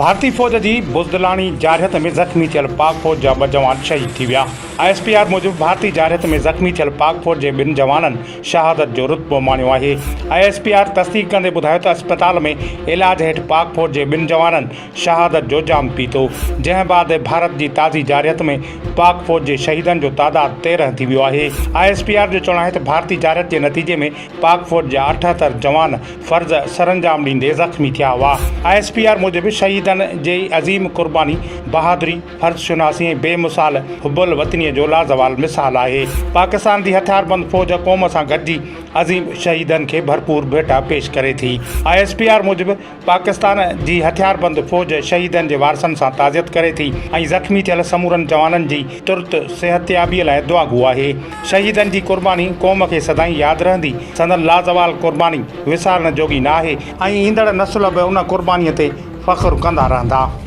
भारतीय फ़ौज जी बुज़दिलानी जारियत में ज़ख़्मी थियल पाक फ़ौज जा 2 जवान शहीद थी विया। ISPR मूजिब भारतीय जारियत में ज़ख़्मी थियल पाक फ़ौज जे 2 जवाननि शहादत जो रुतबो माणियो आहे। ISPR तस्दीक़ कंदे ॿुधायो त अस्पताल में इलाज हेठि पाक फ़ौज जे 2 जवाननि शहादत जो जाम पीतो, जंहिं बाद भारत जी ताज़ी जारियत में पाक फ़ौज जे शहीदनि जो तादाद 13 थी वियो आहे। ISPR जो चवणु आहे त भारतीय जारियत जे नतीजे में पाक फ़ौज जा 78 जवान फ़र्ज़ सरअंजाम ॾींदे ज़ख़्मी थिया हुआ। ISPR मूजिब शहीदनि जी अज़ीम क़ुर्बानी, बहादुरी, फ़र्ज़शुनासी ऐं बेमिसाल हुब्बुल वतनीअ जो लाज़वाल मिसाल आहे। पाकिस्तान जी हथियारबंद फ़ौज क़ौम सां गॾिजी अज़ीम शहीदनि खे भरपूर भेटा पेश करे थी। ISPR मूजिब पाकिस्तान जी हथियारबंद फ़ौज शहीदनि जे वारसनि सां ताज़ियत करे थी ऐं ज़ख़्मी थियल समूरनि जवाननि जी तुर्त सिहतयाबीअ लाइ दुआगो आहे। शहीदनि जी क़ुर्बानी क़ौम खे सदाईं यादि रहंदी। संदन लाज़वाल क़ुर्बानी विसारण जोगी न आहे ऐं ईंदड़ नस्ल बि उन क़ुर्बानीअ ते फ़ख़्रु कंदा रहंदा।